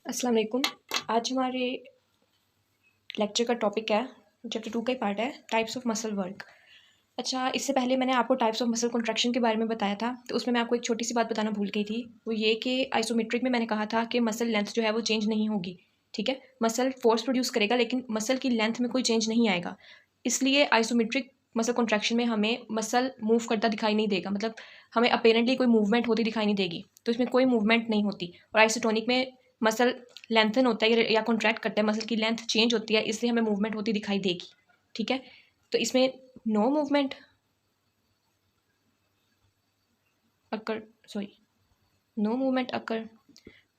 अस्सलाम वालेकुम। आज हमारे लेक्चर का टॉपिक है, चैप्टर 2 का ही पार्ट है, टाइप्स ऑफ मसल वर्क। अच्छा, इससे पहले मैंने आपको टाइप्स ऑफ मसल कॉन्ट्रैक्शन के बारे में बताया था, तो उसमें मैं आपको एक छोटी सी बात बताना भूल गई थी। वो ये कि आइसोमेट्रिक में मैंने कहा था कि मसल लेंथ जो है वो चेंज नहीं होगी। ठीक है, मसल फोर्स प्रोड्यूस करेगा लेकिन मसल की लेंथ में कोई चेंज नहीं आएगा। इसलिए आइसोमेट्रिक मसल कॉन्ट्रैक्शन में हमें मसल मूव करता दिखाई नहीं देगा, मतलब हमें अपेरेंटली कोई मूवमेंट होती दिखाई नहीं देगी, तो इसमें कोई मूवमेंट नहीं होती। और आइसोटोनिक में मसल लेंथन होता है या कॉन्ट्रैक्ट करता है, मसल की लेंथ चेंज होती है, इसलिए हमें मूवमेंट होती दिखाई देगी। ठीक है, तो इसमें नो मूवमेंट अकर, सॉरी, नो मूवमेंट अकर,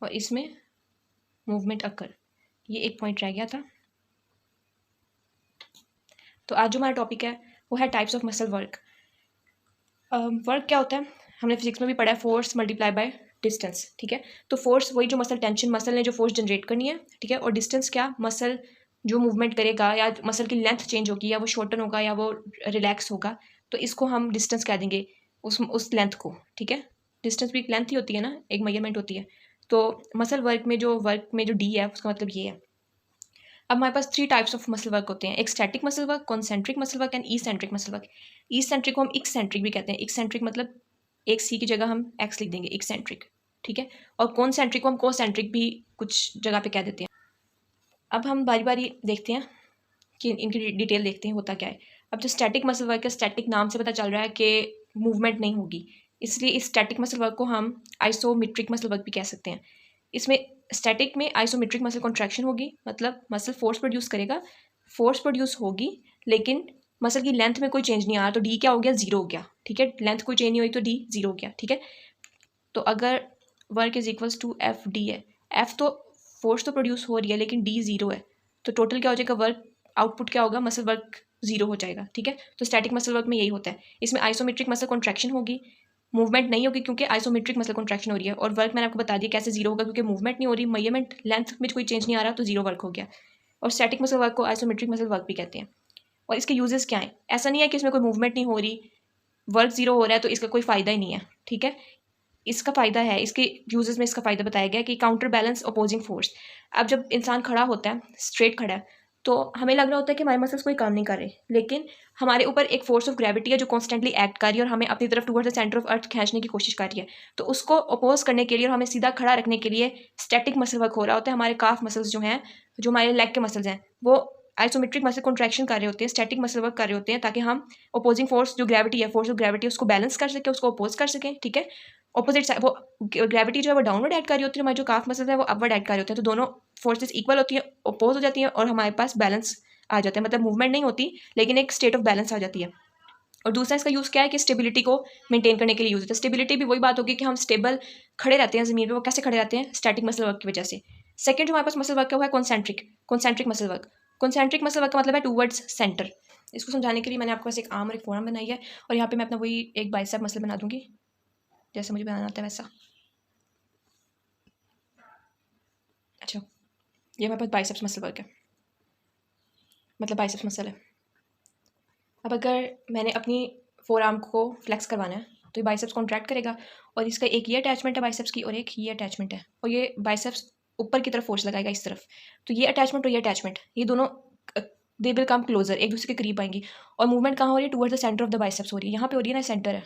और इसमें मूवमेंट अकर। ये एक पॉइंट रह गया था। तो आज जो हमारा टॉपिक है वो है types of muscle work. Work क्या होता है, हमने फिजिक्स में भी पढ़ा है, फोर्स मल्टीप्लाई बाय डिस्टेंस। ठीक है, तो फोर्स वही जो मसल टेंशन, मसल ने जो फोर्स जनरेट करनी है। ठीक है, और डिस्टेंस क्या, मसल जो मूवमेंट करेगा या मसल की लेंथ चेंज होगी, या वो शॉर्टन होगा या वो रिलैक्स होगा, तो इसको हम डिस्टेंस कह देंगे, उस लेंथ को। ठीक है, डिस्टेंस भी एक लेंथ ही होती है ना, एक मेजरमेंट होती है। तो मसल वर्क में जो डी है उसका मतलब ये है। अब हमारे पास 3 टाइप्स ऑफ मसल वर्क होते हैं, एक static muscle work, concentric muscle work and eccentric muscle work. Eccentric को हम एक्सेंट्रिक भी कहते हैं। एक्सेंट्रिक मतलब एक सी की जगह हम एक्स लिख देंगे, एक्सेंट्रिक। ठीक है, और कॉन्सेंट्रिक को हम कोसेंट्रिक भी कुछ जगह पे कह देते हैं। अब हम बारी बारी देखते हैं कि इनकी डिटेल देखते हैं होता क्या है। अब जो स्टैटिक मसल वर्क है, स्टैटिक नाम से पता चल रहा है कि मूवमेंट नहीं होगी, इसलिए इस स्टैटिक मसल वर्क को हम आइसोमेट्रिक मसल वर्क भी कह सकते हैं। इसमें स्टैटिक में आइसोमेट्रिक मसल कॉन्ट्रैक्शन होगी, मतलब मसल फोर्स प्रोड्यूस करेगा, फोर्स प्रोड्यूस होगी, लेकिन मसल की लेंथ में कोई चेंज नहीं आ रहा, तो डी क्या हो गया, जीरो हो गया। ठीक है, लेंथ कोई चेंज नहीं हुई तो डी जीरो हो गया। ठीक है, तो अगर work is equals to F D है, एफ तो फोर्स तो प्रोड्यूस हो रही है लेकिन डी जीरो है, तो टोटल क्या हो जाएगा, वर्क आउटपुट क्या होगा, मसल वर्क जीरो हो जाएगा। ठीक है, तो स्टैटिक मसल वर्क में यही होता है। इसमें आइसोमेट्रिक मसल कॉन्ट्रैक्शन होगी, मूवमेंट नहीं होगी क्योंकि आइसोमेट्रिक मसल कॉन्ट्रैक्शन हो रही है। और वर्क मैंने आपको बता दिया कैसे जीरो होगा, क्योंकि मूवमेंट नहीं हो रही, मेजरमेंट लेंथ में कोई चेंज नहीं आ रहा, तो जीरो वर्क हो गया। और स्टैटिक मसल वर्क को आइसोमेट्रिक मसल वर्क भी कहते हैं। और इसके यूजेस क्या है, ऐसा नहीं है कि इसमें कोई मूवमेंट नहीं हो रही, वर्क जीरो हो रहा है तो इसका कोई फ़ायदा ही नहीं है। ठीक है, इसका फ़ायदा है, इसके यूजेस में इसका फ़ायदा बताया गया कि काउंटर बैलेंस अपोजिंग फोर्स। अब जब इंसान खड़ा होता है, स्ट्रेट खड़ा है, तो हमें लग रहा होता है कि हमारे मसल्स कोई काम नहीं कर रहे, लेकिन हमारे ऊपर एक फोर्स ऑफ ग्रेविटी है जो कॉन्स्टेंटली एक्ट कर रही है और हमें अपनी तरफ towards the centre of earth खींचने की कोशिश कर रही है। तो उसको अपोज करने के लिए और हमें सीधा खड़ा रखने के लिए स्टैटिक मसल वर्क हो रहा होता है। हमारे काफ मसल्स जो हैं, जो हमारे लेग के मसल्स हैं, वो आइसोमेट्रिक मसल कॉन्ट्रैक्शन कर रहे होते हैं, स्टैटिक मसल वर्क कर रहे होते हैं, ताकि हम अपोजिंग फोर्स जो ग्रेविटी है, फोर्स ऑफ ग्रेविटी, उसको बैलेंस कर सकें, उसको अपोज कर सकें। ठीक है, ऑपोजिट साइड वो ग्रेविटी जो है वो डाउनवर्ड ऐड कर रही होती है, हमारे जो काफ मसल्स है वो अपवर्ड ऐड कर रहे होते हैं, तो दोनों फोर्सेस इक्वल होती है, अपोज हो जाती है, और हमारे पास बैलेंस आ जाता है, मतलब मूवमेंट नहीं होती लेकिन एक स्टेट ऑफ बैलेंस आ जाती है। और दूसरा इसका यूज़ क्या है कि स्टेबिलिटी को मेंटेन करने के लिए यूज़ होता है। स्टेबिलिटी भी वही बात होगी कि हम स्टेबल खड़े रहते हैं ज़मीन पे, वो कैसे खड़े रहते हैं, स्टैटिक मसल वर्क की वजह से। सेकंड जो हमारे पास मसल वर्क है वो है concentric concentric muscle work. Concentric muscle work का मतलब है टूवर्ड्स सेंटर। इसको समझाने के लिए मैंने आपके पास एक आर्म और एक फोरआर्म बनाई है, और यहाँ पे मैं अपना वही एक बाइसेप मसल बना दूंगी, जैसे मुझे बनाना आता है वैसा। अच्छा, ये हमारे पास बाइसेप्स मसल वर्क है, मतलब बाइसेप्स मसल है। अब अगर मैंने अपनी फोर आर्म को फ्लेक्स करवाना है तो ये बाइसेप्स कॉन्ट्रैक्ट करेगा, और इसका एक ये अटैचमेंट है बाइसेप्स की और एक ये अटैचमेंट है, और ये बाइसेप्स ऊपर की तरफ फोर्स लगाएगा इस तरफ। तो ये अटैचमेंट और ये अटैचमेंट, ये दोनों दे विल कम क्लोजर, एक दूसरे के करीब आएंगी। और मूवमेंट कहाँ हो रही है, towards the centre of the biceps हो रही है, यहाँ पे हो रही है ना, सेंटर है,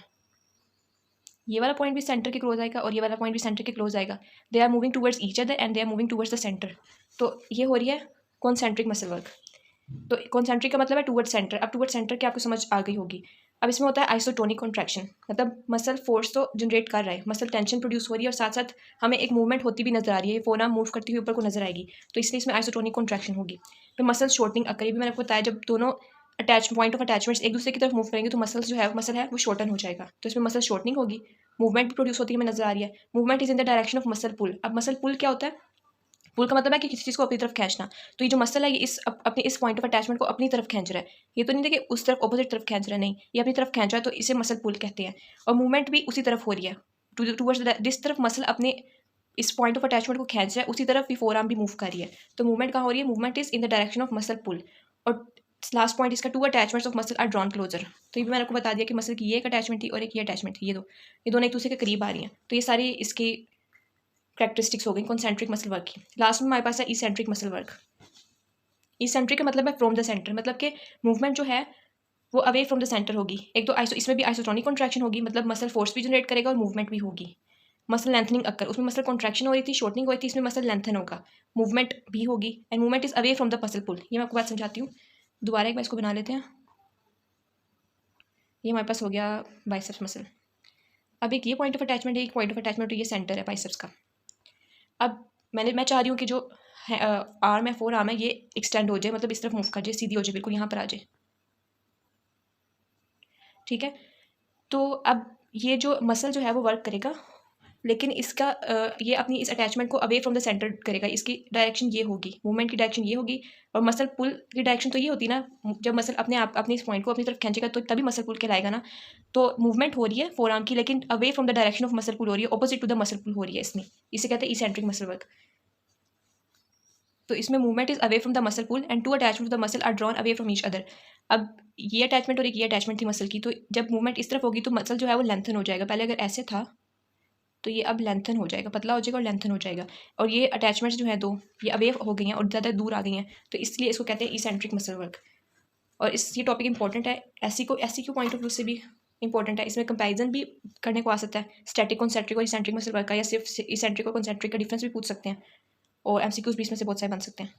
ये वाला पॉइंट भी सेंटर के क्लोज आएगा और ये वाला पॉइंट भी सेंटर के क्लोज आएगा। They are moving towards each other and they are moving towards the centre. तो ये हो रही है कॉन्सेंट्रिक मसल वर्क। तो कॉन्सेंट्रिक का मतलब है टुवर्ड सेंटर। अब टुवर्ड सेंटर की आपको समझ आ गई होगी। अब इसमें होता है आइसोटोनिक कॉन्ट्रैक्शन, मतलब मसल फोर्स तो जनरेट कर रहा है, मसल टेंशन प्रोड्यूस हो रही है, और साथ साथ हमें एक मूवमेंट होती भी नजर आ रही है, फोन आर्म मूव करती हुई ऊपर को नजर आएगी, तो इसलिए इसमें आइसोटोनिक कॉन्ट्रैक्शन होगी। फिर मसल शॉर्टनिंग अकर, भी मैंने आपको बताया, जब दोनों अटैच पॉइंट ऑफ अटैचमेंट्स एक दूसरे की तरफ मूव करेंगे तो मसल जो है मसल है वो शॉर्टन हो जाएगा, तो इसमें मसल शॉर्टनिंग होगी। मूवमेंट भी प्रोड्यूस होती है, हमें नजर आ रही है। Movement is in the direction of muscle pull. अब मसल पुल क्या होता है, पुल का मतलब है कि किसी चीज़ को अपनी तरफ खींचना। तो ये जो मसल है ये अपने इस पॉइंट ऑफ अटैचमेंट को अपनी तरफ खींच रहा है, ये तो नहीं था कि उस तरफ अपोजिट तरफ खींच रहा है, नहीं, ये अपनी तरफ खींच रहा है, तो इसे मसल पुल कहते हैं। और मूवमेंट भी उसी तरफ हो रही है, टूवर्ड्स जिस तरफ मसल अपने इस पॉइंट ऑफ अटैचमेंट को खींच रहा है उसी तरफ भी फोर आर्म भी मूव कर रही है। तो मूवमेंट कहाँ हो रही है, movement is in the direction of muscle pull. और लास्ट पॉइंट इसका, two attachments of muscle are drawn closer. तो ये भी मैंने आपको बता दिया कि मसल की ये एक अटैचमेंट थी और एक ये अटैचमेंट थी, ये दोनों एक दूसरे के करीब आ रही हैं। तो ये सारी इसकी कैरेक्टरिस्टिक्स हो गई कॉन्सेंट्रिक मसल वर्क की। लास्ट में हमारे पास है इसेंट्रिक मसल वर्क। इसेंट्रिक का मतलब है फ्रॉम द सेंटर, मतलब कि मूवमेंट जो है वो अवे फ्रॉम द सेंटर होगी। एक तो इसमें भी आइसोटोनिक कॉन्ट्रैक्शन होगी, मतलब मसल फोर्स भी जनरेट करेगा और मूवमेंट भी होगी। मसल लेंथनिंग अक्कर, उसमें मसल कॉन्ट्रैक्शन हो रही थी, शॉर्टनिंग हो रही थी, इसमें मसल लेंथन होगा, मूवमेंट भी होगी and movement is away from the muscle pull. ये मैं आपको बात समझाती हूँ। दोबारा एक बार इसको बना लेते हैं। ये हमारे पास हो गया बाइसेप्स मसल। अब एक ये पॉइंट ऑफ अटैचमेंट है, एक पॉइंट ऑफ अटैचमेंट ये सेंटर है बाइसेप्स का। अब मैं चाह रही हूँ कि जो आर्म है, फोर आर्म है, ये एक्सटेंड हो जाए, मतलब इस तरफ मूव कर जाए, सीधी हो जाए, बिल्कुल यहाँ पर आ जाए। ठीक है, तो अब ये जो मसल जो है वो वर्क करेगा, लेकिन इसका ये अपनी इस अटैचमेंट को अवे फ्रॉम द सेंटर करेगा। इसकी डायरेक्शन ये होगी, मूवमेंट की डायरेक्शन ये होगी, और मसल पुल की डायरेक्शन तो ये होती ना, जब मसल अपने आप अपने इस पॉइंट को अपनी तरफ खींचेगा तो तभी मसल पुल कहलाएगा ना। तो मूवमेंट हो रही है फोर आर्म की, लेकिन away from the direction of muscle pull हो रही है, opposite to the muscle pull हो रही है इसमें। इसे कहते हैं इसेंट्रिक मसल वर्क। तो इसमें movement is away from the muscle pull and two attachment of the muscle are drawn away from each other. अब ये अटैचमेंट और एक ये अटैचमेंट थी मसल की, तो जब मूवमेंट इस तरफ होगी तो मसल जो है वो लेंथन हो जाएगा। पहले अगर ऐसे था तो ये अब लेंथन हो जाएगा, पतला हो जाएगा और लेंथन हो जाएगा। और ये अटैचमेंट्स जो है दो, ये अवे हो गई हैं और ज़्यादा दूर आ गई हैं, तो इसलिए इसको कहते हैं इसेंट्रिक मसल वर्क। और ये टॉपिक इंपॉर्टेंट है, ऐसी क्यों पॉइंट ऑफ व्यू से भी इंपॉर्टेंट है। इसमें कंपैरिजन भी करने को आ सकता है स्टैटिक कॉन्सेंट्रिक और इसेंट्रिक मसल वर्क का, या सिर्फ इसेंट्रिक और कॉन्सेंट्रिक का डिफरेंस भी पूछ सकते हैं, और एमसीक्यूज भी इसमें से बहुत सारे बन सकते हैं।